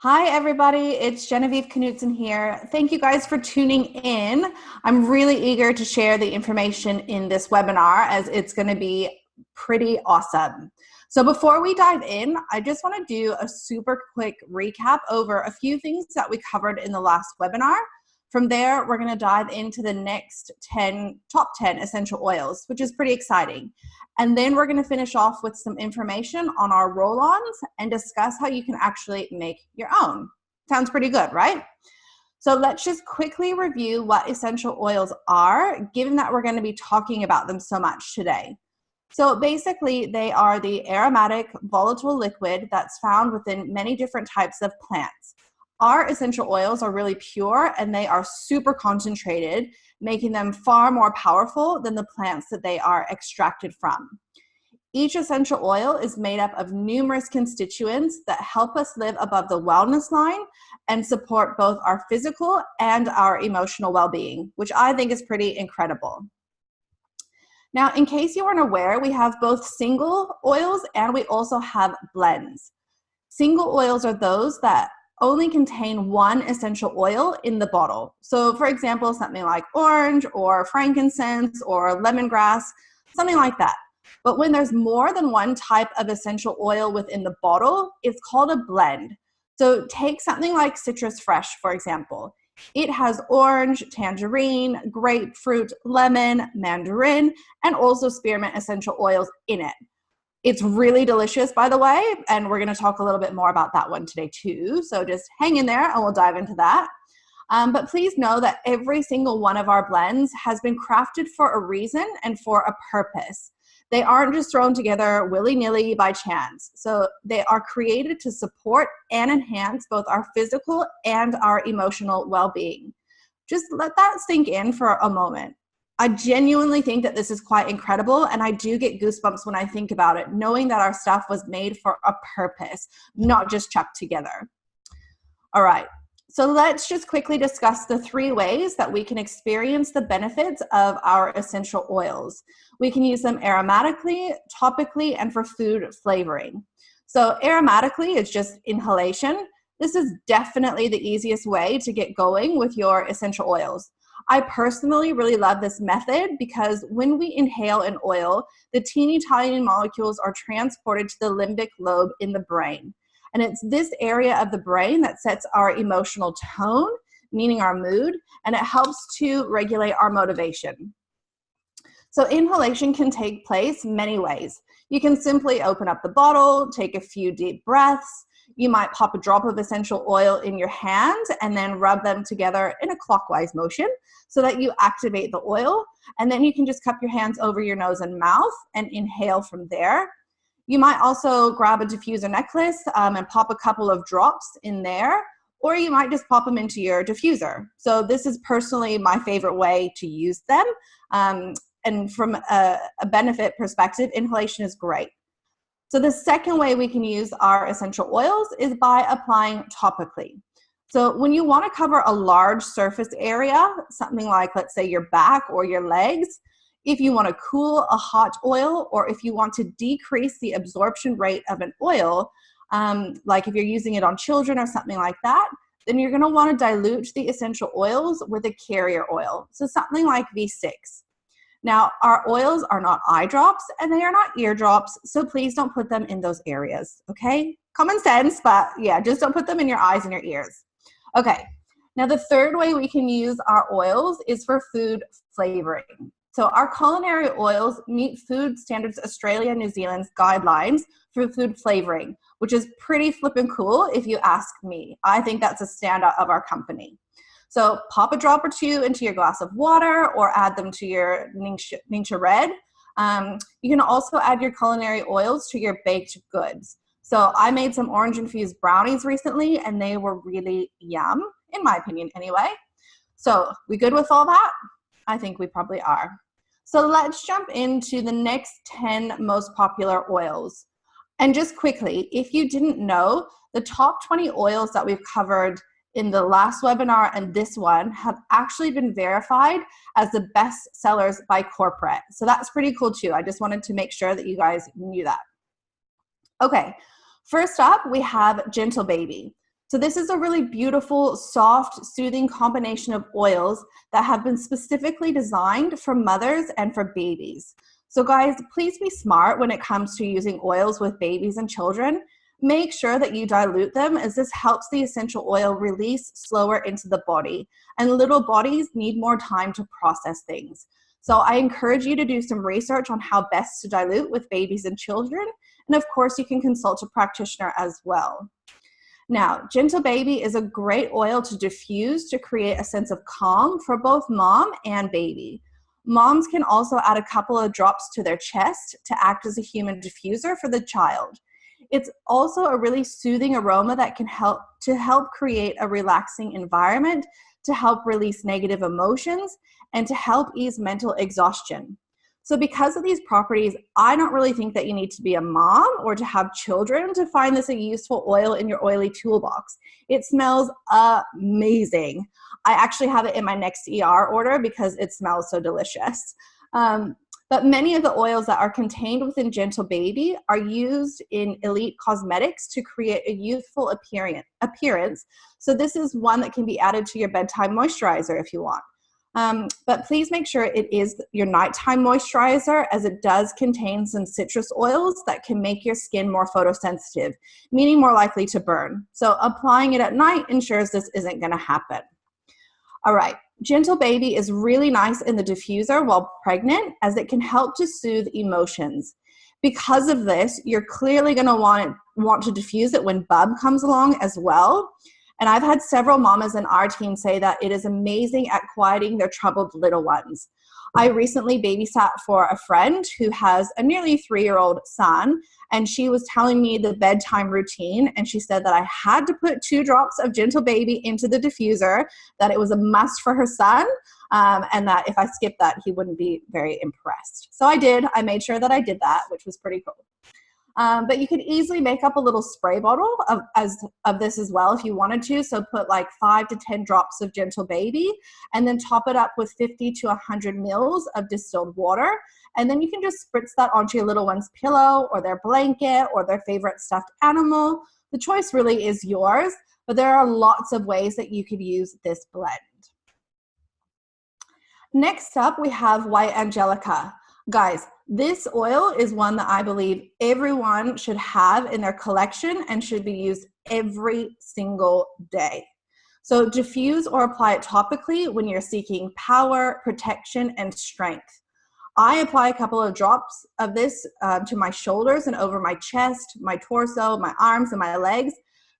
Hi, everybody. It's Genevieve Knutson here. Thank you guys for tuning in. I'm really eager to share the information in this webinar as it's going to be pretty awesome. So before we dive in, I just want to do a super quick recap over a few things that we covered in the last webinar. From there, we're going to dive into the next top 10 essential oils, which is pretty exciting. And then we're going to finish off with some information on our roll-ons and discuss how you can actually make your own. Sounds pretty good, right? So let's just quickly review what essential oils are, given that we're going to be talking about them so much today. So basically, they are the aromatic volatile liquid that's found within many different types of plants. Our essential oils are really pure and they are super concentrated, making them far more powerful than the plants that they are extracted from. Each essential oil is made up of numerous constituents that help us live above the wellness line and support both our physical and our emotional well-being, which I think is pretty incredible. Now, in case you weren't aware, we have both single oils and we also have blends. Single oils are those that only contain one essential oil in the bottle. So for example, something like orange or frankincense or lemongrass, something like that. But when there's more than one type of essential oil within the bottle, it's called a blend. So take something like citrus fresh, for example. It has orange, tangerine, grapefruit, lemon, mandarin, and also spearmint essential oils in it. It's really delicious, by the way, and we're going to talk a little bit more about that one today too. So just hang in there and we'll dive into that. But please know that every single one of our blends has been crafted for a reason and for a purpose. They aren't just thrown together willy-nilly by chance. So they are created to support and enhance both our physical and our emotional well-being. Just let that sink in for a moment. I genuinely think that this is quite incredible, and I do get goosebumps when I think about it, knowing that our stuff was made for a purpose, not just chucked together. All right, so let's just quickly discuss the 3 ways that we can experience the benefits of our essential oils. We can use them aromatically, topically, and for food flavoring. So aromatically is just inhalation. This is definitely the easiest way to get going with your essential oils. I personally really love this method because when we inhale an oil, the teeny tiny molecules are transported to the limbic lobe in the brain. And it's this area of the brain that sets our emotional tone, meaning our mood, and it helps to regulate our motivation. So inhalation can take place many ways. You can simply open up the bottle, take a few deep breaths. You might pop a drop of essential oil in your hand and then rub them together in a clockwise motion so that you activate the oil. And then you can just cup your hands over your nose and mouth and inhale from there. You might also grab a diffuser necklace and pop a couple of drops in there, or you might just pop them into your diffuser. So this is personally my favorite way to use them. And from a benefit perspective, inhalation is great. So the second way we can use our essential oils is by applying topically. So when you want to cover a large surface area, something like, let's say, your back or your legs, if you want to cool a hot oil or if you want to decrease the absorption rate of an oil, like if you're using it on children or something like that, then you're going to want to dilute the essential oils with a carrier oil. So something like V6. Now, our oils are not eye drops and they are not ear drops, so please don't put them in those areas, okay? Common sense, but yeah, just don't put them in your eyes and your ears. Okay, now the third way we can use our oils is for food flavoring. So our culinary oils meet Food Standards Australia New Zealand's guidelines for food flavoring, which is pretty flippin' cool if you ask me. I think that's a standout of our company. So pop a drop or 2 into your glass of water or add them to your Ningxia Red. You can also add your culinary oils to your baked goods. So I made some orange-infused brownies recently, and they were really yum, in my opinion anyway. So we good with all that? I think we probably are. So let's jump into the next 10 most popular oils. And just quickly, if you didn't know, the top 20 oils that we've covered in the last webinar and this one have actually been verified as the best sellers by corporate. So that's pretty cool too. I just wanted to make sure that you guys knew that. Okay, first up we have Gentle Baby. So this is a really beautiful, soft, soothing combination of oils that have been specifically designed for mothers and for babies. So guys, please be smart when it comes to using oils with babies and children. Make sure that you dilute them, as this helps the essential oil release slower into the body. And little bodies need more time to process things. So I encourage you to do some research on how best to dilute with babies and children. And of course, you can consult a practitioner as well. Now, Gentle Baby is a great oil to diffuse to create a sense of calm for both mom and baby. Moms can also add a couple of drops to their chest to act as a human diffuser for the child. It's also a really soothing aroma that can help create a relaxing environment, to help release negative emotions, and to help ease mental exhaustion. So because of these properties, I don't really think that you need to be a mom or to have children to find this a useful oil in your oily toolbox. It smells amazing. I actually have it in my next ER order because it smells so delicious. But many of the oils that are contained within Gentle Baby are used in elite cosmetics to create a youthful appearance. So this is one that can be added to your bedtime moisturizer if you want. But please make sure it is your nighttime moisturizer, as it does contain some citrus oils that can make your skin more photosensitive, meaning more likely to burn. So applying it at night ensures this isn't going to happen. All right, Gentle Baby is really nice in the diffuser while pregnant, as it can help to soothe emotions. Because of this, you're clearly going to want to diffuse it when Bub comes along as well. And I've had several mamas in our team say that it is amazing at quieting their troubled little ones. I recently babysat for a friend who has a nearly 3-year-old son, and she was telling me the bedtime routine, and she said that I had to put 2 drops of Gentle Baby into the diffuser, that it was a must for her son, and that if I skipped that, he wouldn't be very impressed. So I did. I made sure that I did that, which was pretty cool. But you could easily make up a little spray bottle of this as well if you wanted to. So put like 5 to 10 drops of Gentle Baby, and then top it up with 50 to 100 mils of distilled water. And then you can just spritz that onto your little one's pillow or their blanket or their favorite stuffed animal. The choice really is yours, but there are lots of ways that you could use this blend. Next up, we have White Angelica. Guys, this oil is one that I believe everyone should have in their collection and should be used every single day. So diffuse or apply it topically when you're seeking power, protection, and strength. I apply a couple of drops of this to my shoulders and over my chest, my torso, my arms, and my legs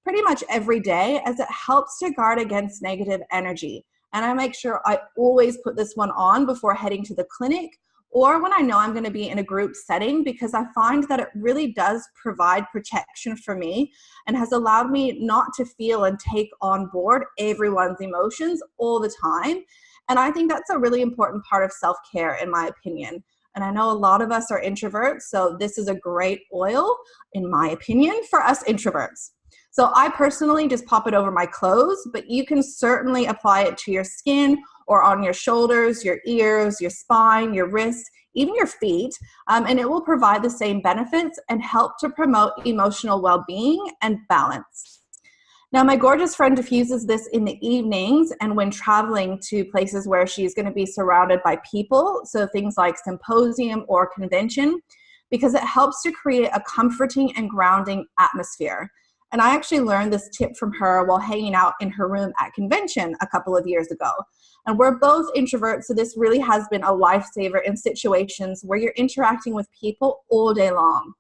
pretty much every day, as it helps to guard against negative energy. And I make sure I always put this one on before heading to the clinic, or when I know I'm going to be in a group setting, because I find that it really does provide protection for me and has allowed me not to feel and take on board everyone's emotions all the time. And I think that's a really important part of self-care, in my opinion. And I know a lot of us are introverts, so this is a great oil, in my opinion, for us introverts. So I personally just pop it over my clothes, but you can certainly apply it to your skin or on your shoulders, your ears, your spine, your wrists, even your feet, and it will provide the same benefits and help to promote emotional well-being and balance. Now, my gorgeous friend diffuses this in the evenings and when traveling to places where she's going to be surrounded by people, so things like symposium or convention, because it helps to create a comforting and grounding atmosphere. And I actually learned this tip from her while hanging out in her room at convention a couple of years ago. And we're both introverts, so this really has been a lifesaver in situations where you're interacting with people all day long.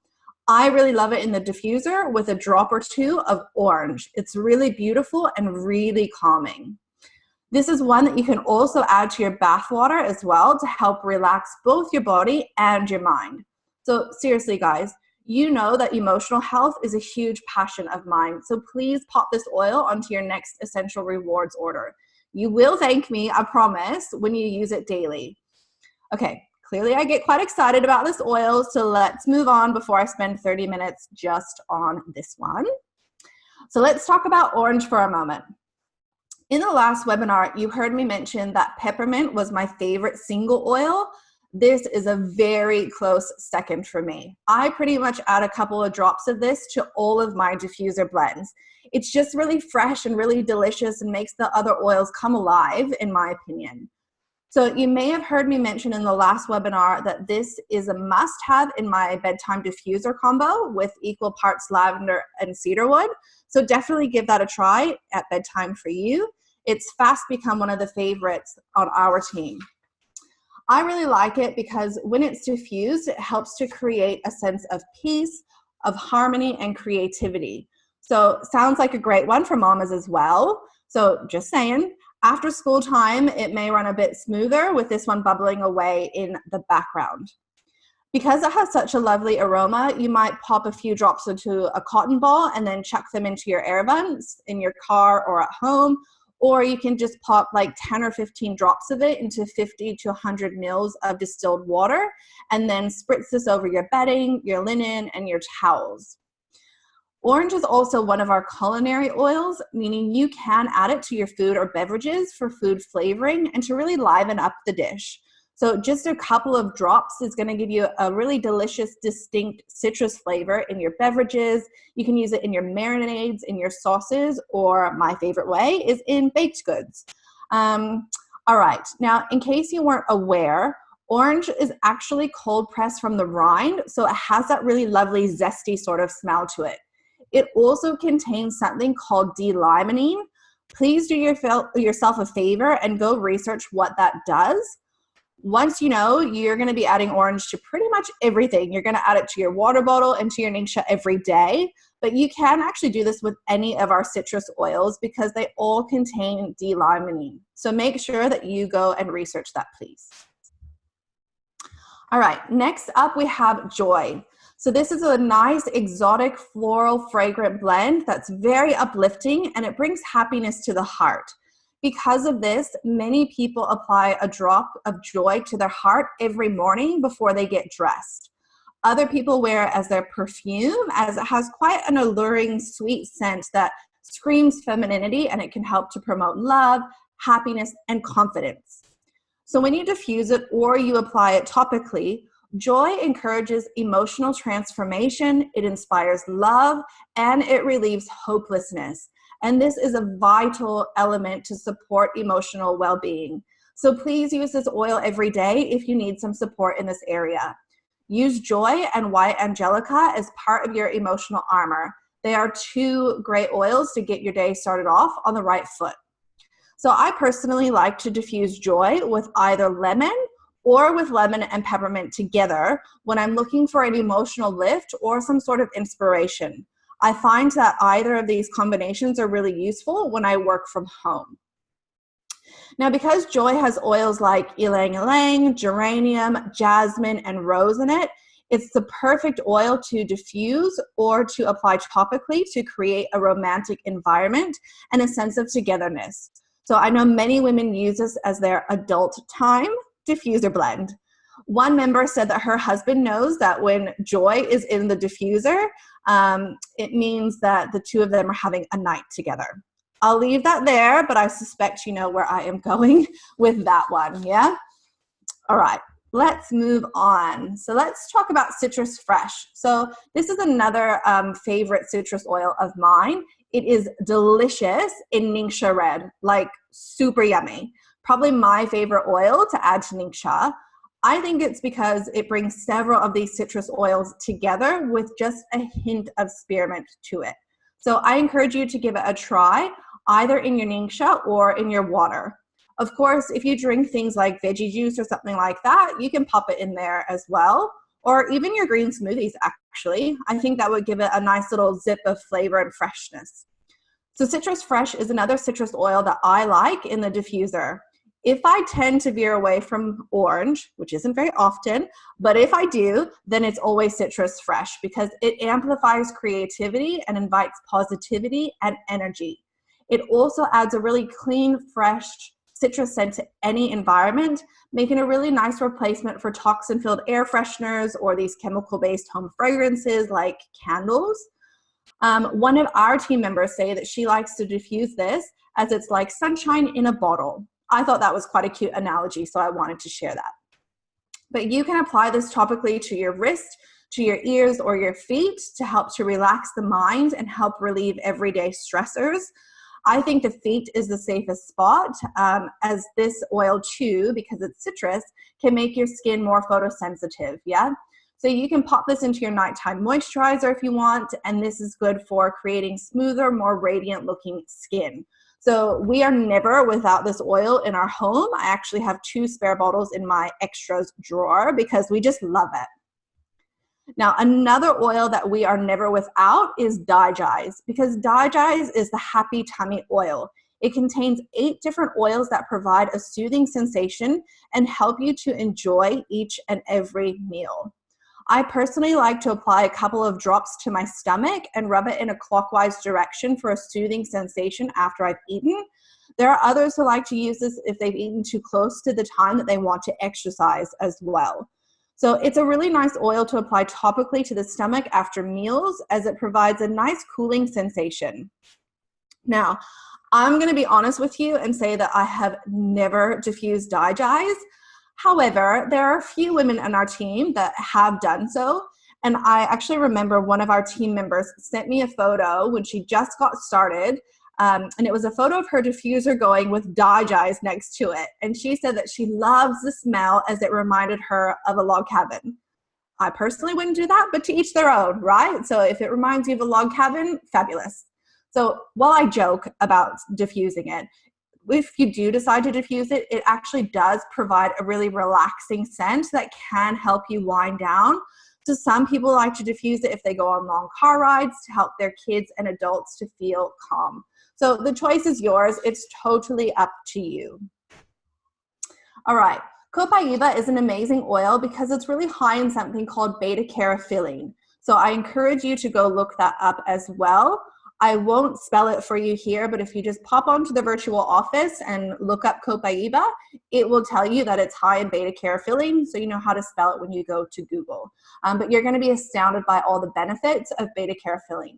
I really love it in the diffuser with a drop or 2 of orange. It's really beautiful and really calming. This is one that you can also add to your bath water as well to help relax both your body and your mind. So seriously, guys, you know that emotional health is a huge passion of mine. So please pop this oil onto your next Essential Rewards order. You will thank me, I promise, when you use it daily. Okay, clearly I get quite excited about this oil, so let's move on before I spend 30 minutes just on this one. So let's talk about orange for a moment. In the last webinar, you heard me mention that peppermint was my favorite single oil. this is a very close second for me. I pretty much add a couple of drops of this to all of my diffuser blends. It's just really fresh and really delicious and makes the other oils come alive, in my opinion. So you may have heard me mention in the last webinar that this is a must-have in my bedtime diffuser combo with equal parts lavender and cedarwood. So definitely give that a try at bedtime for you. It's fast become one of the favorites on our team. I really like it because when it's diffused, it helps to create a sense of peace, of harmony, and creativity. So sounds like a great one for mamas as well. So just saying. After school time, it may run a bit smoother with this one bubbling away in the background. Because it has such a lovely aroma, you might pop a few drops into a cotton ball and then chuck them into your air vents in your car or at home, or you can just pop like 10 or 15 drops of it into 50 to 100 mils of distilled water and then spritz this over your bedding, your linen, and your towels. Orange is also one of our culinary oils, meaning you can add it to your food or beverages for food flavoring and to really liven up the dish. So just a couple of drops is going to give you a really delicious, distinct citrus flavor in your beverages. You can use it in your marinades, in your sauces, or my favorite way is in baked goods. All right, now in case you weren't aware, orange is actually cold pressed from the rind, so it has that really lovely, zesty sort of smell to it. It also contains something called D-limonene. Please do yourself a favor and go research what that does. Once you know, you're going to be adding orange to pretty much everything. You're going to add it to your water bottle and to your ningxia every day. But you can actually do this with any of our citrus oils because they all contain D-limonene. So make sure that you go and research that, please. All right, next up we have Joy. So this is a nice exotic floral fragrant blend that's very uplifting and it brings happiness to the heart. Because of this, many people apply a drop of Joy to their heart every morning before they get dressed. Other people wear it as their perfume as it has quite an alluring sweet scent that screams femininity and it can help to promote love, happiness, and confidence. So when you diffuse it or you apply it topically, Joy encourages emotional transformation, it inspires love, and it relieves hopelessness. And this is a vital element to support emotional well-being. So please use this oil every day if you need some support in this area. Use Joy and White Angelica as part of your emotional armor. They are two great oils to get your day started off on the right foot. So I personally like to diffuse Joy with either lemon or with lemon and peppermint together when I'm looking for an emotional lift or some sort of inspiration. I find that either of these combinations are really useful when I work from home. Now, because Joy has oils like ylang ylang, geranium, jasmine, and rose in it, it's the perfect oil to diffuse or to apply topically to create a romantic environment and a sense of togetherness. So I know many women use this as their adult time diffuser blend. One member said that her husband knows that when Joy is in the diffuser, it means that the two of them are having a night together. I'll leave that there, but I suspect you know where I am going with that one, yeah? All right, let's move on. So let's talk about Citrus Fresh. So this is another favorite citrus oil of mine. It is delicious in ningxia red, like super yummy. Probably my favorite oil to add to ningxia. I think it's because it brings several of these citrus oils together with just a hint of spearmint to it. So I encourage you to give it a try, either in your ningxia or in your water. Of course, if you drink things like veggie juice or something like that, you can pop it in there as well, or even your green smoothies, actually. I think that would give it a nice little zip of flavor and freshness. So Citrus Fresh is another citrus oil that I like in the diffuser. If I tend to veer away from orange, which isn't very often, but if I do, then it's always Citrus Fresh because it amplifies creativity and invites positivity and energy. It also adds a really clean, fresh citrus scent to any environment, making a really nice replacement for toxin-filled air fresheners or these chemical-based home fragrances like candles. One of our team members say that she likes to diffuse this as it's like sunshine in a bottle. I thought that was quite a cute analogy, so I wanted to share that. But you can apply this topically to your wrist, to your ears, or your feet to help to relax the mind and help relieve everyday stressors. I think the feet is the safest spot, as this oil too, because it's citrus, can make your skin more photosensitive, yeah? So you can pop this into your nighttime moisturizer if you want, and this is good for creating smoother, more radiant looking skin. So we are never without this oil in our home. I actually have 2 spare bottles in my extras drawer because we just love it. Now, another oil that we are never without is Digize, because Digize is the happy tummy oil. It contains 8 different oils that provide a soothing sensation and help you to enjoy each and every meal. I personally like to apply a couple of drops to my stomach and rub it in a clockwise direction for a soothing sensation after I've eaten. There are others who like to use this if they've eaten too close to the time that they want to exercise as well. So it's a really nice oil to apply topically to the stomach after meals, as it provides a nice cooling sensation. Now, I'm going to be honest with you and say that I have never diffused Digize. However, there are a few women on our team that have done so. And I actually remember one of our team members sent me a photo when she just got started. And it was a photo of her diffuser going with Digize next to it. And she said that she loves the smell as it reminded her of a log cabin. I personally wouldn't do that, but to each their own, right? So if it reminds you of a log cabin, fabulous. So while I joke about diffusing it, if you do decide to diffuse it, it actually does provide a really relaxing scent that can help you wind down. So some people like to diffuse it if they go on long car rides to help their kids and adults to feel calm. So the choice is yours. It's totally up to you. All right. Copaiba is an amazing oil because it's really high in something called beta-carotene. So I encourage you to go look that up as well. I won't spell it for you here, but if you just pop onto the virtual office and look up Copaiba, it will tell you that it's high in beta-carotene, so you know how to spell it when you go to Google. But you're going to be astounded by all the benefits of beta-carotene.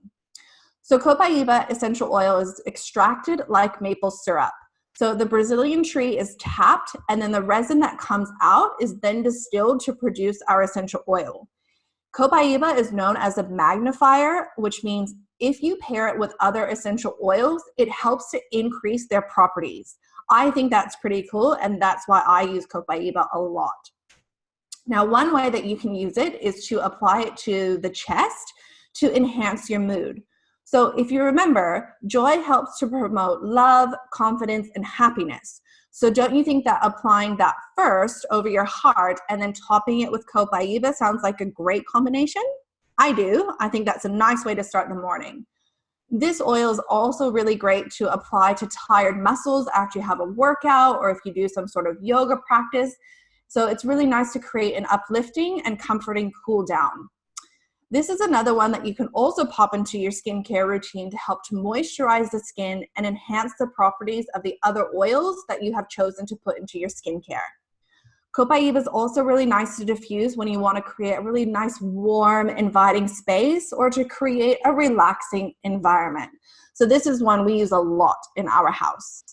So Copaiba essential oil is extracted like maple syrup. So the Brazilian tree is tapped, and then the resin that comes out is then distilled to produce our essential oil. Copaiba is known as a magnifier, which means if you pair it with other essential oils, it helps to increase their properties. I think that's pretty cool, and that's why I use Copaiba a lot. Now, one way that you can use it is to apply it to the chest to enhance your mood. So if you remember, joy helps to promote love, confidence, and happiness. So don't you think that applying that first over your heart and then topping it with Copaiba sounds like a great combination? I do. I think that's a nice way to start the morning. This oil is also really great to apply to tired muscles after you have a workout or if you do some sort of yoga practice. So it's really nice to create an uplifting and comforting cool down. This is another one that you can also pop into your skincare routine to help to moisturize the skin and enhance the properties of the other oils that you have chosen to put into your skincare. Copaiba is also really nice to diffuse when you want to create a really nice, warm, inviting space or to create a relaxing environment. So this is one we use a lot in our house.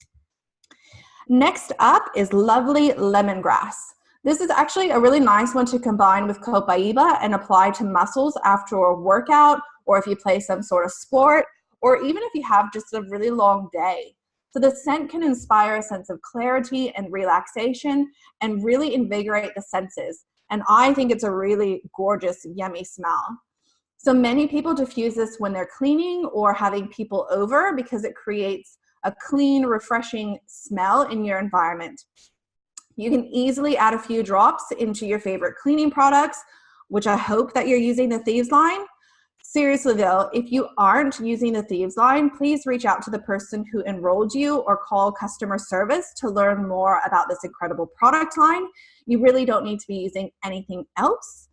Next up is lovely lemongrass. This is actually a really nice one to combine with Copaiba and apply to muscles after a workout, or if you play some sort of sport, or even if you have just a really long day. So the scent can inspire a sense of clarity and relaxation and really invigorate the senses. And I think it's a really gorgeous, yummy smell. So many people diffuse this when they're cleaning or having people over because it creates a clean, refreshing smell in your environment. You can easily add a few drops into your favorite cleaning products, which I hope that you're using the Thieves line. Seriously though, if you aren't using the Thieves line, please reach out to the person who enrolled you or call customer service to learn more about this incredible product line. You really don't need to be using anything else.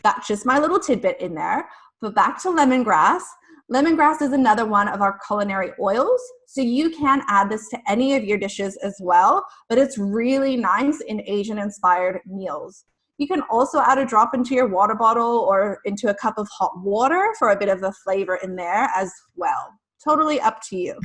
That's just my little tidbit in there. But back to lemongrass. Lemongrass is another one of our culinary oils, so you can add this to any of your dishes as well, but it's really nice in Asian-inspired meals. You can also add a drop into your water bottle or into a cup of hot water for a bit of a flavor in there as well. Totally up to you.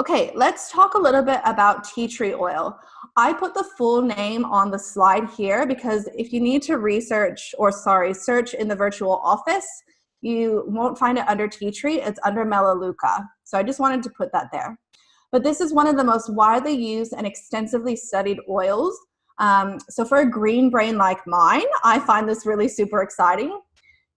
Okay, let's talk a little bit about tea tree oil. I put the full name on the slide here because if you need to search in the virtual office, you won't find it under tea tree, it's under melaleuca. So I just wanted to put that there. But this is one of the most widely used and extensively studied oils. So for a green brain like mine, I find this really super exciting.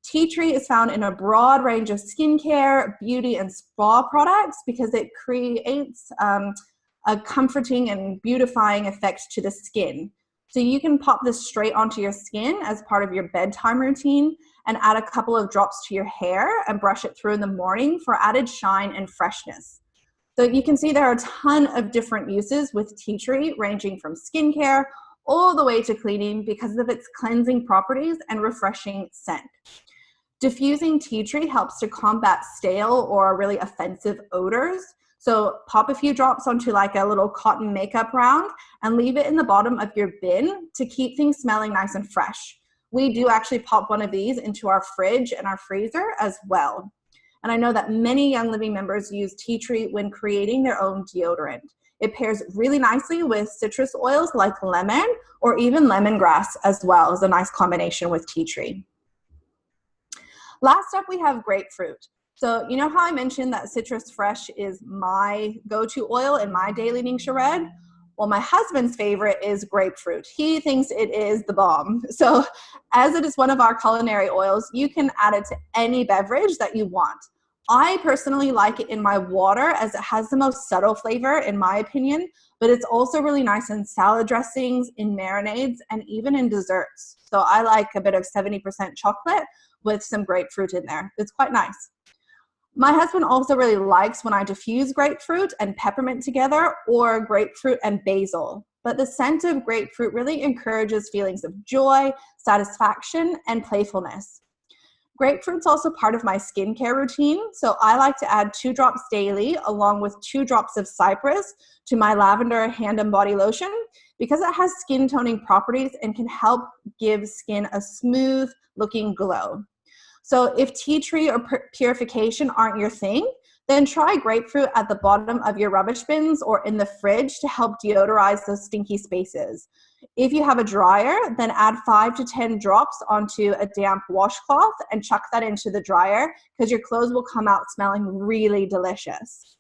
Tea tree is found in a broad range of skincare, beauty, and spa products because it creates a comforting and beautifying effect to the skin. So you can pop this straight onto your skin as part of your bedtime routine and add a couple of drops to your hair and brush it through in the morning for added shine and freshness. So you can see there are a ton of different uses with tea tree, ranging from skincare all the way to cleaning because of its cleansing properties and refreshing scent. Diffusing tea tree helps to combat stale or really offensive odors. So pop a few drops onto like a little cotton makeup round and leave it in the bottom of your bin to keep things smelling nice and fresh. We do actually pop one of these into our fridge and our freezer as well. And I know that many Young Living members use tea tree when creating their own deodorant. It pairs really nicely with citrus oils like lemon or even lemongrass as well as a nice combination with tea tree. Last up, we have grapefruit. So you know how I mentioned that Citrus Fresh is my go-to oil in my daily tincture red? Well, my husband's favorite is grapefruit. He thinks it is the bomb. So as it is one of our culinary oils, you can add it to any beverage that you want. I personally like it in my water as it has the most subtle flavor in my opinion, but it's also really nice in salad dressings, in marinades, and even in desserts. So I like a bit of 70% chocolate with some grapefruit in there. It's quite nice. My husband also really likes when I diffuse grapefruit and peppermint together or grapefruit and basil. But the scent of grapefruit really encourages feelings of joy, satisfaction, and playfulness. Grapefruit's also part of my skincare routine, so I like to add 2 drops daily along with 2 drops of cypress to my lavender hand and body lotion because it has skin toning properties and can help give skin a smooth looking glow. So if tea tree or purification aren't your thing, then try grapefruit at the bottom of your rubbish bins or in the fridge to help deodorize those stinky spaces. If you have a dryer, then add 5 to 10 drops onto a damp washcloth and chuck that into the dryer because your clothes will come out smelling really delicious.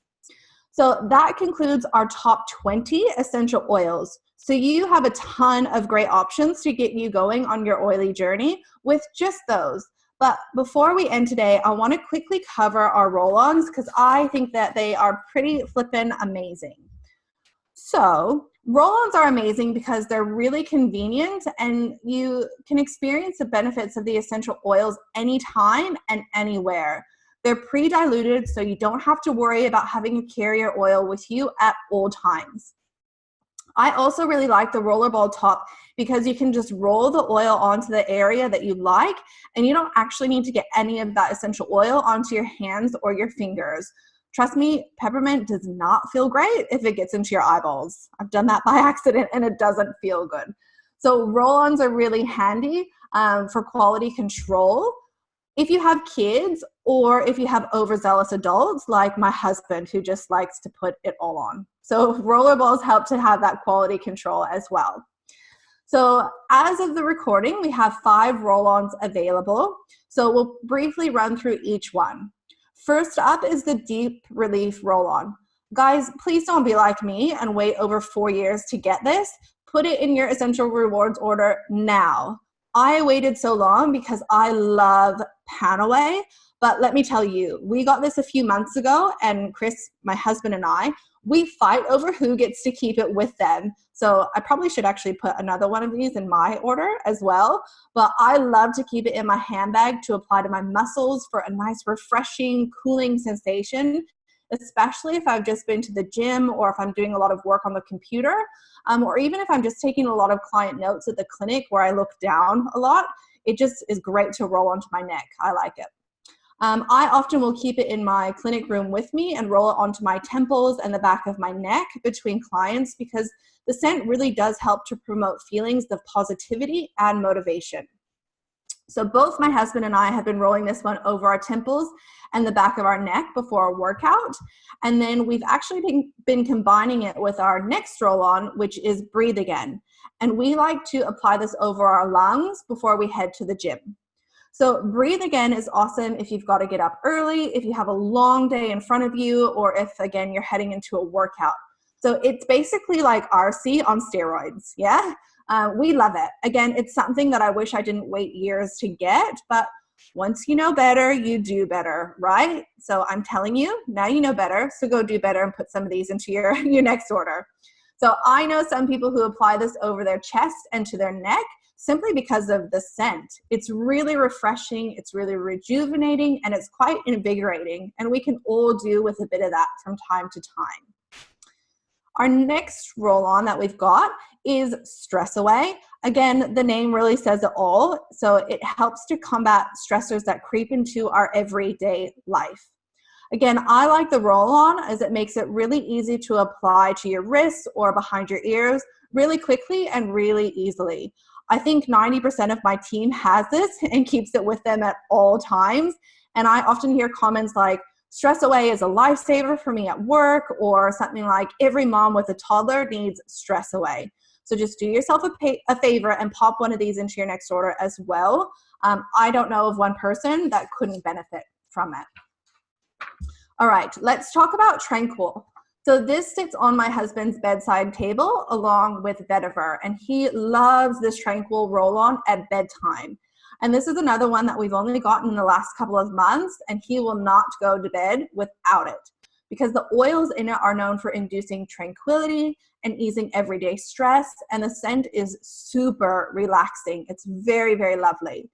So that concludes our top 20 essential oils. So you have a ton of great options to get you going on your oily journey with just those. But before we end today, I want to quickly cover our roll-ons because I think that they are pretty flippin' amazing. So roll-ons are amazing because they're really convenient and you can experience the benefits of the essential oils anytime and anywhere. They're pre-diluted, so you don't have to worry about having a carrier oil with you at all times. I also really like the rollerball top because you can just roll the oil onto the area that you like and you don't actually need to get any of that essential oil onto your hands or your fingers. Trust me, peppermint does not feel great if it gets into your eyeballs. I've done that by accident and it doesn't feel good. So roll-ons are really handy for quality control. If you have kids or if you have overzealous adults like my husband who just likes to put it all on. So rollerballs help to have that quality control as well. So as of the recording, we have 5 roll-ons available. So we'll briefly run through each one. First up is the Deep Relief Roll-On. Guys, please don't be like me and wait over 4 years to get this. Put it in your Essential Rewards order now. I waited so long because I love Panaway, but let me tell you, we got this a few months ago and Chris, my husband and I, we fight over who gets to keep it with them. So I probably should actually put another one of these in my order as well, but I love to keep it in my handbag to apply to my muscles for a nice refreshing, cooling sensation, especially if I've just been to the gym or if I'm doing a lot of work on the computer, or even if I'm just taking a lot of client notes at the clinic where I look down a lot. It just is great to roll onto my neck. I like it. I often will keep it in my clinic room with me and roll it onto my temples and the back of my neck between clients because the scent really does help to promote feelings of positivity and motivation. So both my husband and I have been rolling this one over our temples and the back of our neck before a workout. And then we've actually been combining it with our next roll-on, which is Breathe Again. And we like to apply this over our lungs before we head to the gym. So Breathe Again is awesome if you've got to get up early, if you have a long day in front of you, or if, again, you're heading into a workout. So it's basically like RC on steroids, yeah? We love it. Again, it's something that I wish I didn't wait years to get, but once you know better, you do better, right? So I'm telling you, now you know better, so go do better and put some of these into your next order. So I know some people who apply this over their chest and to their neck simply because of the scent. It's really refreshing, it's really rejuvenating, and it's quite invigorating, and we can all do with a bit of that from time to time. Our next roll-on that we've got is Stress Away. Again, the name really says it all. So it helps to combat stressors that creep into our everyday life. Again, I like the roll-on as it makes it really easy to apply to your wrists or behind your ears really quickly and really easily. I think 90% of my team has this and keeps it with them at all times. And I often hear comments like, Stress Away is a lifesaver for me at work, or something like, every mom with a toddler needs Stress Away. So just do yourself a favor and pop one of these into your next order as well. I don't know of one person that couldn't benefit from it. All right, let's talk about Tranquil. So this sits on my husband's bedside table along with Vetiver, and he loves this Tranquil roll-on at bedtime. And this is another one that we've only gotten in the last couple of months, and he will not go to bed without it because the oils in it are known for inducing tranquility and easing everyday stress, and the scent is super relaxing. It's very, very lovely.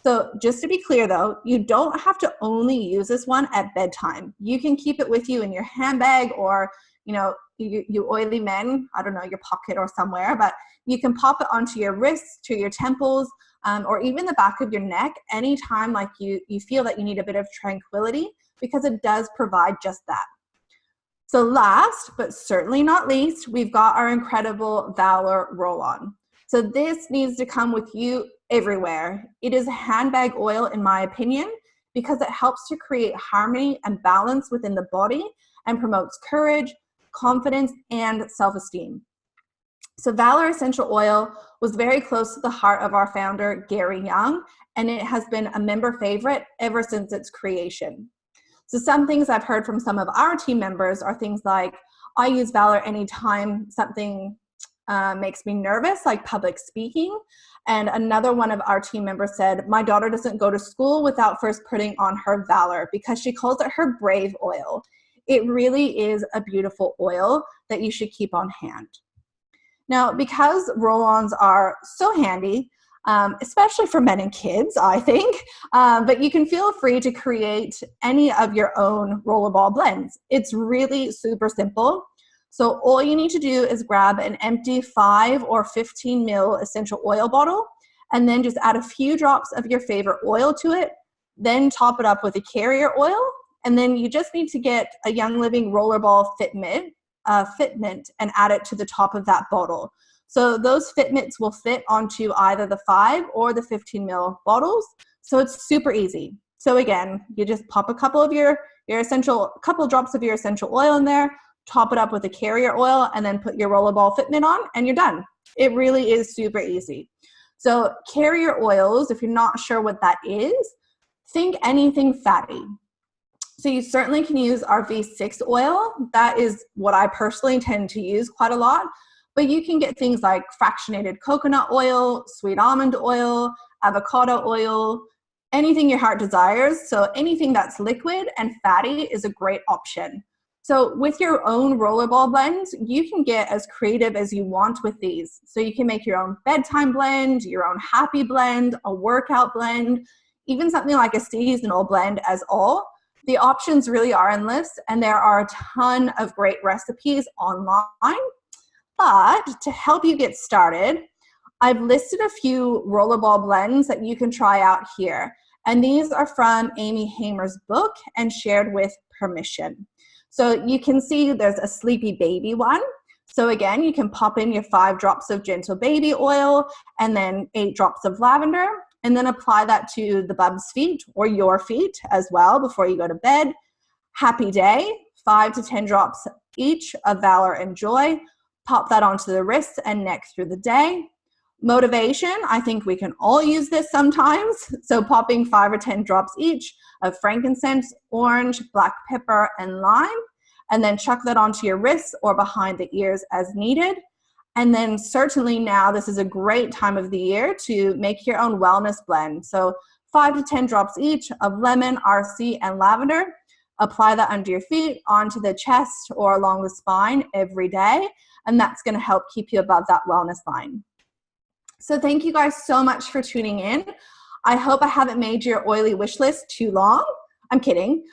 So just to be clear though, you don't have to only use this one at bedtime. You can keep it with you in your handbag, or, you know, you oily men, I don't know, your pocket or somewhere, but you can pop it onto your wrists, to your temples, or even the back of your neck anytime like you feel that you need a bit of tranquility, because it does provide just that. So last, but certainly not least, we've got our incredible Valor roll-on. So this needs to come with you everywhere. It is handbag oil, in my opinion, because it helps to create harmony and balance within the body and promotes courage, confidence, and self-esteem. So Valor Essential Oil was very close to the heart of our founder, Gary Young, and it has been a member favorite ever since its creation. So some things I've heard from some of our team members are things like, I use Valor anytime something makes me nervous, like public speaking. And another one of our team members said, my daughter doesn't go to school without first putting on her Valor because she calls it her brave oil. It really is a beautiful oil that you should keep on hand. Now, because roll-ons are so handy, especially for men and kids, I think, but you can feel free to create any of your own rollerball blends. It's really super simple. So all you need to do is grab an empty 5 or 15 ml essential oil bottle, and then just add a few drops of your favorite oil to it, then top it up with a carrier oil, and then you just need to get a Young Living rollerball fitment and add it to the top of that bottle. So those fitments will fit onto either the 5 or the 15 ml bottles. So it's super easy. So again, you just pop a couple of couple drops of your essential oil in there, top it up with a carrier oil, and then put your rollerball fitment on, and you're done. It really is super easy. So carrier oils, if you're not sure what that is, think anything fatty. So you certainly can use our V6 oil. That is what I personally tend to use quite a lot. But you can get things like fractionated coconut oil, sweet almond oil, avocado oil, anything your heart desires. So anything that's liquid and fatty is a great option. So with your own rollerball blends, you can get as creative as you want with these. So you can make your own bedtime blend, your own happy blend, a workout blend, even something like a seasonal blend as all. The options really are endless, and there are a ton of great recipes online. But to help you get started, I've listed a few rollerball blends that you can try out here. And these are from Amy Hamer's book and shared with permission. So you can see there's a Sleepy Baby one. So again, you can pop in your 5 drops of gentle baby oil and then 8 drops of lavender. and then apply that to the bub's feet or your feet as well before you go to bed. Happy day, 5 to 10 drops each of valor and joy. Pop that onto the wrists and neck through the day. Motivation, I think we can all use this sometimes. So popping 5 or 10 drops each of frankincense, orange, black pepper, and lime, and then chuck that onto your wrists or behind the ears as needed. And then certainly now this is a great time of the year to make your own wellness blend. So 5 to 10 drops each of lemon, RC, and lavender. Apply that under your feet, onto the chest, or along the spine every day. And that's going to help keep you above that wellness line. So thank you guys so much for tuning in. I hope I haven't made your oily wish list too long. I'm kidding.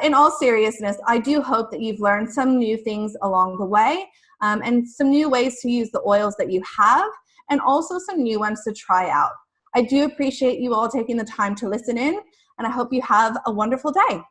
In all seriousness, I do hope that you've learned some new things along the way, and some new ways to use the oils that you have, and also some new ones to try out. I do appreciate you all taking the time to listen in, and I hope you have a wonderful day.